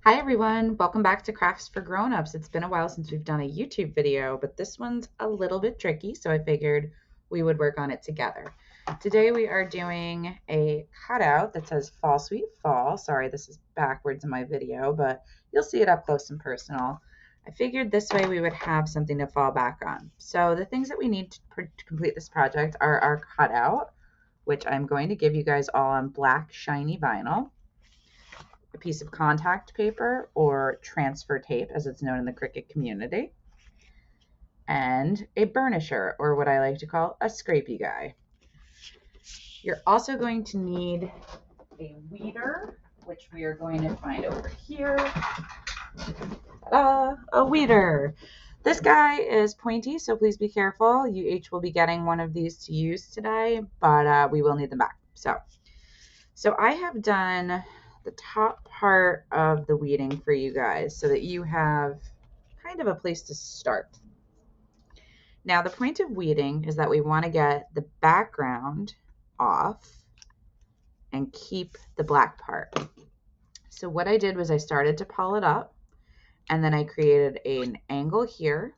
Hi everyone, welcome back to Crafts for Grown-ups. It's been a while since we've done a YouTube video, but this one's a little bit tricky, so I figured we would work on it together. Today we are doing a cutout that says Fall Sweet Fall. Sorry, this is backwards in my video, but you'll see it up close and personal. I figured this way we would have something to fall back on. So the things that we need to complete this project are our cutout, which I'm going to give you guys all on black shiny vinyl, a piece of contact paper or transfer tape as it's known in the Cricut community, and a burnisher, or what I like to call a scrapey guy. You're also going to need a weeder, which we are going to find over here. A weeder. This guy is pointy, so please be careful. You each will be getting one of these to use today, but we will need them back. So I have done the top part of the weeding for you guys so that you have kind of a place to start. Now, the point of weeding is that we want to get the background off and keep the black part. So what I did was I started to pull it up, and then I created an angle here,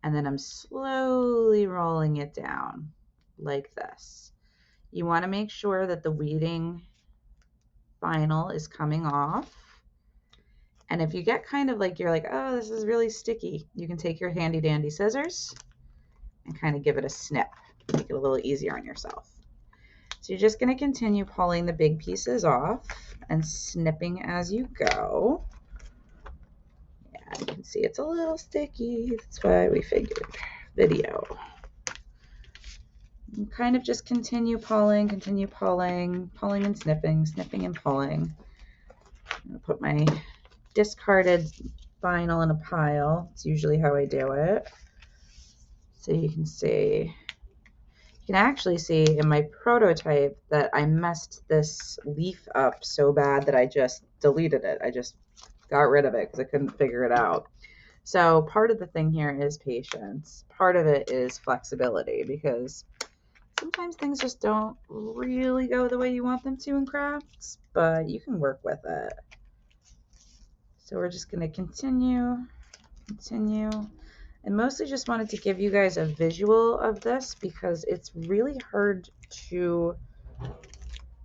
and then I'm slowly rolling it down like this. You want to make sure that the weeding vinyl is coming off. And if you get kind of like, you're like, oh, this is really sticky, you can take your handy dandy scissors and kind of give it a snip, make it a little easier on yourself. So you're just going to continue pulling the big pieces off and snipping as you go. Yeah, you can see it's a little sticky. That's why we figured video. And kind of just continue pulling and snipping, snipping and pulling. I'm going to put my discarded vinyl in a pile. It's usually how I do it. So you can see, you can actually see in my prototype that I messed this leaf up so bad that I just deleted it. I just got rid of it because I couldn't figure it out. So part of the thing here is patience. Part of it is flexibility, because sometimes things just don't really go the way you want them to in crafts, but you can work with it. So we're just going to continue. I mostly just wanted to give you guys a visual of this because it's really hard to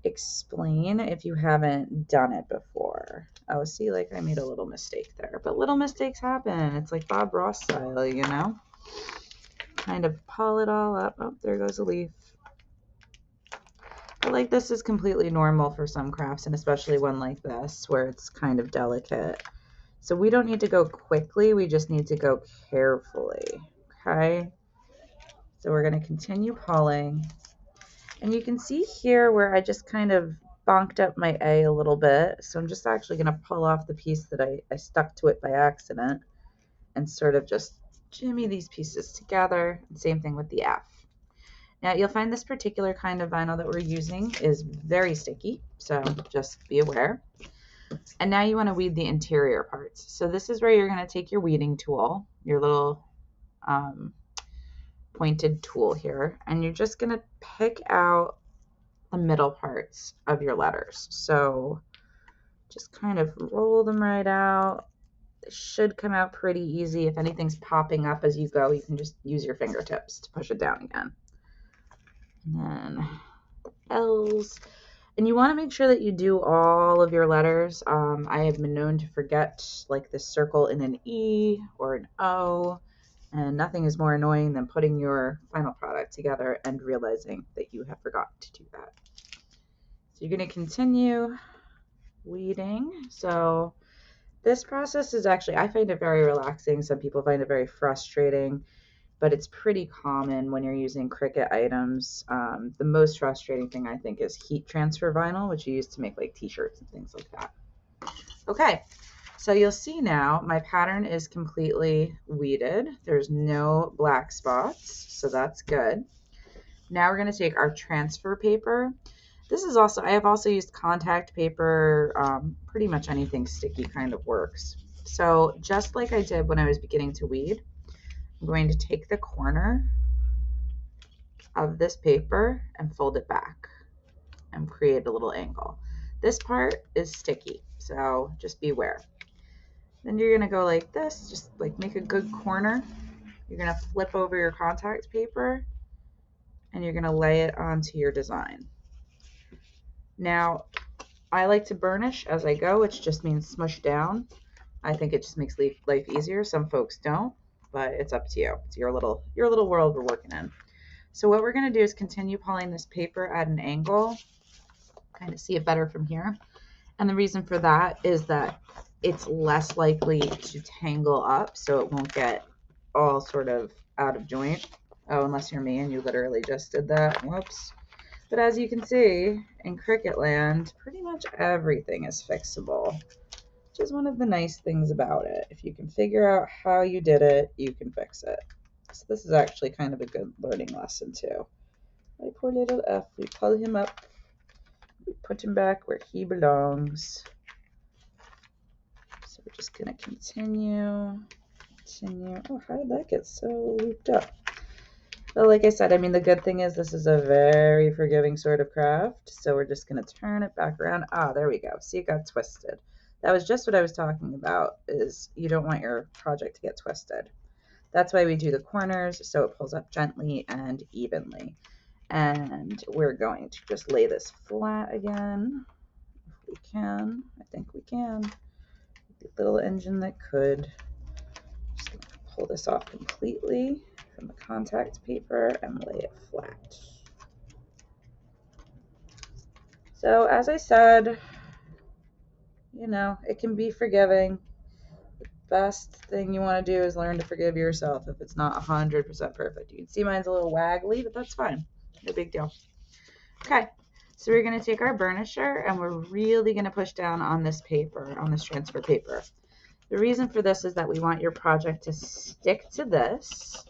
explain if you haven't done it before. Oh, see, like I made a little mistake there, but little mistakes happen. It's like Bob Ross style, you know? Kind of pull it all up. Oh, there goes a leaf. But like, this is completely normal for some crafts, and especially one like this where it's kind of delicate. So we don't need to go quickly, we just need to go carefully, okay? So we're going to continue pulling. And you can see here where I just kind of bonked up my A a little bit. So I'm just actually going to pull off the piece that I stuck to it by accident and sort of just jimmy these pieces together. Same thing with the F. Now you'll find this particular kind of vinyl that we're using is very sticky, so just be aware. And now you want to weed the interior parts. So this is where you're going to take your weeding tool, your little pointed tool here, and you're just going to pick out the middle parts of your letters. So just kind of roll them right out. They should come out pretty easy. If anything's popping up as you go, you can just use your fingertips to push it down again. And then the L's. And you want to make sure that you do all of your letters. I have been known to forget like this circle in an E or an O, and nothing is more annoying than putting your final product together and realizing that you have forgotten to do that. So you're going to continue weeding. So this process is actually, I find it very relaxing. Some people find it very frustrating, but it's pretty common when you're using Cricut items. The most frustrating thing I think is heat transfer vinyl, which you use to make like t-shirts and things like that. Okay, so you'll see now my pattern is completely weeded. There's no black spots, so that's good. Now we're going to take our transfer paper. This is also, I have also used contact paper. Pretty much anything sticky kind of works. So just like I did when I was beginning to weed, I'm going to take the corner of this paper and fold it back and create a little angle. This part is sticky, so just beware. Then you're going to go like this, just like make a good corner. You're going to flip over your contact paper and you're going to lay it onto your design. Now, I like to burnish as I go, which just means smush down. I think it just makes life easier. Some folks don't, but it's up to you. It's your little world we're working in. So what we're going to do is continue pulling this paper at an angle, kind of see it better from here. And the reason for that is that it's less likely to tangle up, so it won't get all sort of out of joint. Oh, unless you're me and you literally just did that. Whoops. But as you can see, in Cricut land, pretty much everything is fixable, which is one of the nice things about it. If you can figure out how you did it, you can fix it. So this is actually kind of a good learning lesson too. My poor little F, we pull him up, we put him back where he belongs. So we're just gonna continue. Oh, how did that get so looped up? Well, like I said, I mean, the good thing is this is a very forgiving sort of craft. So we're just going to turn it back around. Ah, there we go. See, it got twisted. That was just what I was talking about, is you don't want your project to get twisted. That's why we do the corners, so it pulls up gently and evenly. And we're going to just lay this flat again, if we can. I think we can. The little engine that could. Just going to pull this off completely from the contact paper and lay it flat. So as I said, you know, it can be forgiving. The best thing you want to do is learn to forgive yourself if it's not 100% perfect. You can see mine's a little waggly, but that's fine. No big deal. Okay, so we're going to take our burnisher and we're really going to push down on this paper, on this transfer paper. The reason for this is that we want your project to stick to this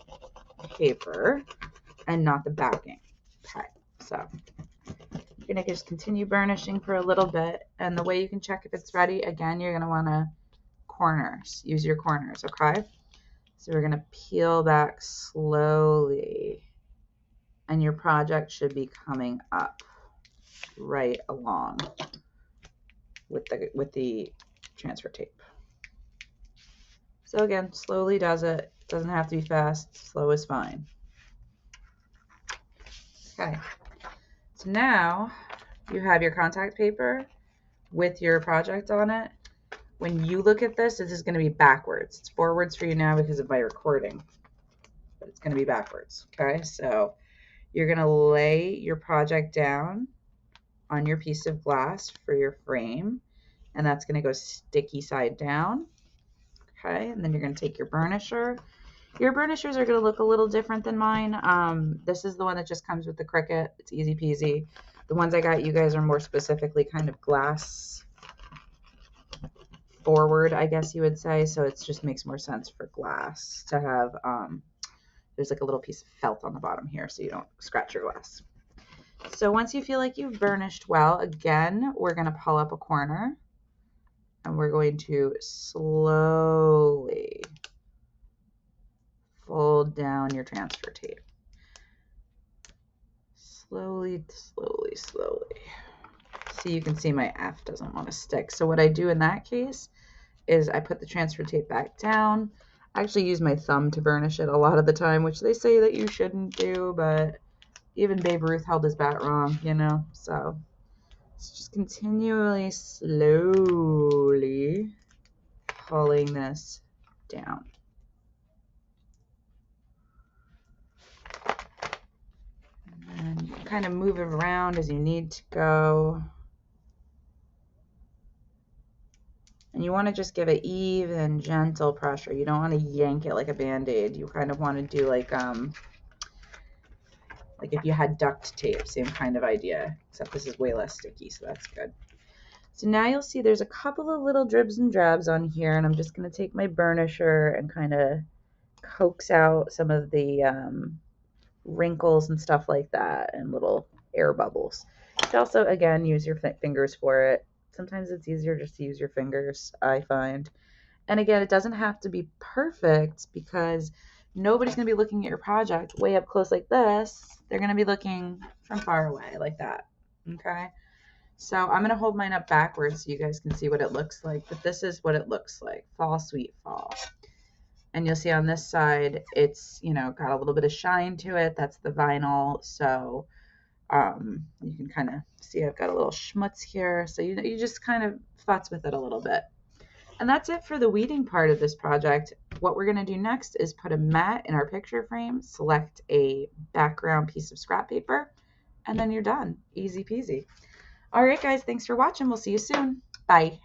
paper and not the backing. Okay, so you're going to just continue burnishing for a little bit, and the way you can check if it's ready, again, you're going to want to use your corners, okay? So we're going to peel back slowly, and your project should be coming up right along with the transfer tape. So again, slowly does it. Doesn't have to be fast. Slow is fine. Okay. So now you have your contact paper with your project on it. When you look at this, this is going to be backwards. It's forwards for you now because of my recording, but it's going to be backwards. Okay. So you're going to lay your project down on your piece of glass for your frame, and that's going to go sticky side down. Okay, and then you're going to take your burnisher. Your burnishers are going to look a little different than mine. This is the one that just comes with the Cricut. It's easy peasy. The ones I got you guys are more specifically kind of glass forward, I guess you would say. So it just makes more sense for glass to have, there's like a little piece of felt on the bottom here so you don't scratch your glass. So once you feel like you've burnished well, again, we're going to pull up a corner. And we're going to slowly fold down your transfer tape. Slowly, slowly, slowly. See, you can see my F doesn't want to stick. So what I do in that case is I put the transfer tape back down. I actually use my thumb to burnish it a lot of the time, which they say that you shouldn't do, but even Babe Ruth held his bat wrong, you know, so it's just continually, slowly pulling this down. And you can kind of move it around as you need to go. And you want to just give it even, gentle pressure. You don't want to yank it like a Band-Aid. You kind of want to do like if you had duct tape, same kind of idea, except this is way less sticky, so that's good. So now you'll see there's a couple of little dribs and drabs on here, and I'm just going to take my burnisher and kind of coax out some of the wrinkles and stuff like that and little air bubbles. You can also, again, use your fingers for it. Sometimes it's easier just to use your fingers, I find. And again, it doesn't have to be perfect because nobody's going to be looking at your project way up close like this. They're going to be looking from far away like that. Okay? So I'm going to hold mine up backwards so you guys can see what it looks like. But this is what it looks like. Fall, sweet fall. And you'll see on this side, it's, you know, got a little bit of shine to it. That's the vinyl. So you can kind of see I've got a little schmutz here. So you just kind of futz with it a little bit. And that's it for the weeding part of this project. What we're going to do next is put a mat in our picture frame, select a background piece of scrap paper, and then you're done. Easy peasy. All right, guys, thanks for watching. We'll see you soon. Bye.